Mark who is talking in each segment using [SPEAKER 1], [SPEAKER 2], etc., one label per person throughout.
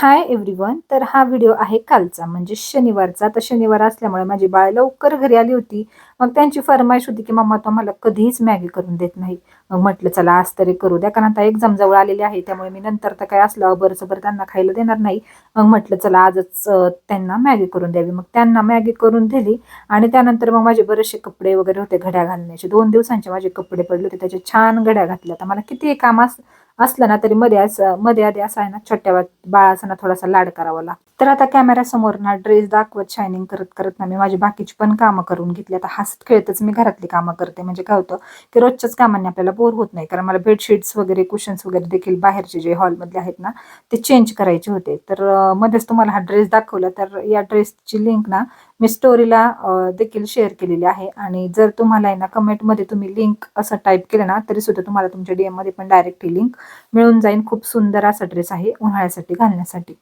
[SPEAKER 1] Hi everyone. तर हा video आहे कालचा म्हणजे शनिवारचा. तर शनिवार असल्यामुळे माझी बाळ लवकर घरी आली होती. मग त्यांची फरमाईश होती की मम्मा तुम्हाला कधीच मॅगी करून देत नाही. मग म्हटलं चला आज तरी करू द्या, कारण आता एक्झाम जवळ आलेली आहे, त्यामुळे मी नंतर तर काय असलं बरंच बरं त्यांना खायला देणार नाही. मग म्हटलं चला आजच त्यांना मॅगी करून द्यावी. मग त्यांना मॅगी करून दिली आणि त्यानंतर मग माझे बरेचसे कपडे वगैरे होते घड्या घालण्याचे. 2 दिवसांचे माझे कपडे पडले होते, त्याचे छान घड्या घातल्या. तर मला किती काम असलं ना तरी मध्ये आधी असं आहे ना, छोट्या बाळाचा थोडासा लाड करावा लागतो. तर आता कॅमेऱ्यासमोर ना ड्रेस दाखवत शायनिंग करत करत ना मी माझी बाकीची पण कामं करून घेतली. आता हसत खेळतच मी घरातली कामं करते, म्हणजे काय होतं की रोजच्याच कामांनी आपल्याला बोर होत नाही. कारण मला बेडशीट्स वगैरे कुशन्स वगैरे देखील बाहेरचे जे हॉलमधले आहेत ना ते चेंज करायचे होते. तर मध्येच तुम्हाला हा ड्रेस दाखवला, तर या ड्रेसची लिंक ना मी स्टोरीला देखील शेअर केलेली आहे. आणि जर तुम्हाला आहे ना कमेंटमध्ये तुम्ही लिंक असं टाईप केलं ना तरी सुद्धा तुम्हाला तुमच्या DM मध्ये पण डायरेक्ट ही लिंक मिळून जाईल. खूप सुंदर असा ड्रेस आहे उन्हाळ्यासाठी घालण्यासाठी.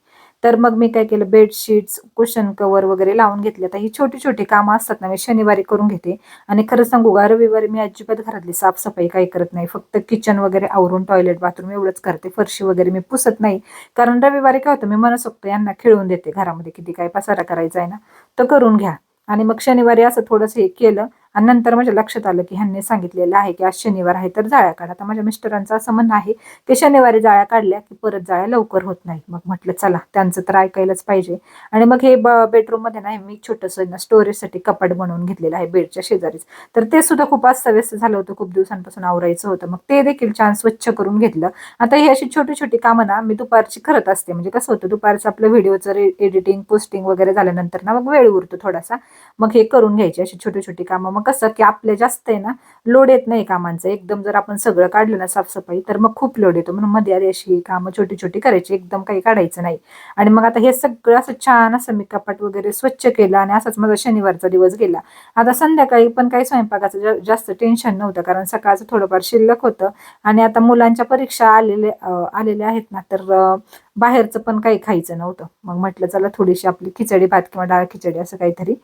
[SPEAKER 1] तर मग मी काय केलं, बेडशीट्स कुशन कव्हर वगैरे लावून घेतले. आता ही छोटी छोटी कामं असतात ना मी शनिवारी करून घेते. आणि खरं सांगू का, रविवारी मी अजिबात घरातली साफसफाई काही करत नाही. फक्त किचन वगैरे आवरून टॉयलेट बाथरूम एवढंच करते. फरशी वगैरे मी पुसत नाही, कारण रविवारी काय होतं मी मनसोक्त यांना खेळून देते घरामध्ये, किती काय पसारा करायचा आहे ना तर करून घ्या. आणि मग शनिवारी असं थोडंसं हे केलं आणि नंतर माझ्या लक्षात आलं की ह्यांनी सांगितलेलं आहे की आज शनिवार आहे तर जाळ्या काढा. आता माझ्या मिस्टरांचं असं म्हणणं आहे की शनिवारी जाळ्या काढल्या की परत जाळ्या लवकर होत नाही. मग म्हटलं चला त्यांचं तर ऐकायलाच पाहिजे. आणि मग हे बेडरूम मध्ये ना मी छोटंसं स्टोरेजसाठी कपाट बनवून घेतलेलं आहे बेडच्या शेजारीच. तर ते सुद्धा खूप अस्ताव्यस्त झालं होतं, खूप दिवसांपासून आवरायचं होतं. मग ते देखील छान स्वच्छ करून घेतलं. आता ही अशी छोटी छोटी कामं ना मी दुपारची करत असते. म्हणजे कसं होतं दुपारचं आपलं व्हिडिओचं एडिटिंग पोस्टिंग वगैरे झाल्यानंतर ना मग वेळ उरतो थोडासा. मग हे करून घ्यायची अशी छोटी छोटी कामं. मग कसं की आपले जास्त आहे ना लोड येत नाही कामांचं. एकदम जर आपण सगळं काढलं ना साफसफाई तर मग खूप लोड येतो. म्हणून मध्ये आधी अशी कामं छोटी छोटी करायची, एकदम काही काढायचं नाही. आणि मग आता हे सगळं असं छान असं मी कपाट वगैरे स्वच्छ केलं आणि असाच माझा शनिवारचा दिवस गेला. आता संध्याकाळी पण काही स्वयंपाकाचं जास्त टेन्शन नव्हतं, कारण सकाळचं थोडंफार शिल्लक होतं. आणि आता मुलांच्या परीक्षा आलेल्या आहेत ना, तर बाहेरचं पण काही खायचं नव्हतं. मग म्हटलं चला थोडीशी आपली खिचडी भात किंवा डाळ खिचडी असं काहीतरी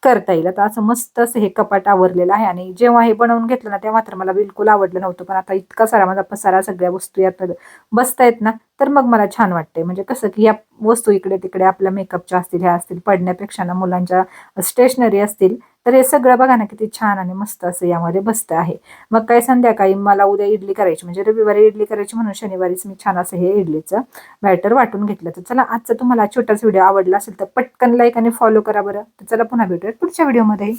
[SPEAKER 1] करता येईल. आता असं मस्त असं हे कपाट आवरलेलं आहे. आणि जेव्हा हे बनवून घेतलं ना तेव्हा तर मला बिलकुल आवडलं नव्हतं, पण आता इतका सारा माझा पसारा सगळ्या वस्तू यात बसतायत ना तर मग मला छान वाटतंय. म्हणजे कसं की या वस्तू इकडे तिकडे आपल्या मेकअपच्या असतील ह्या असतील पडण्यापेक्षा ना मुलांच्या स्टेशनरी असतील तर हे सगळं बघा ना किती छान आणि मस्त असं यामध्ये बसतं आहे. मग काय संध्याकाळी मला उद्या इडली करायची, म्हणजे रविवारी इडली करायची म्हणून शनिवारीच मी छान असं हे इडलीचं बॅटर वाटून घेतलं. तर चला आजचा तुम्हाला छोटासा व्हिडिओ आवडला असेल तर पटकन लाईक आणि फॉलो करा बरं. तर चला पुन्हा भेटूयात पुढच्या व्हिडिओमध्ये.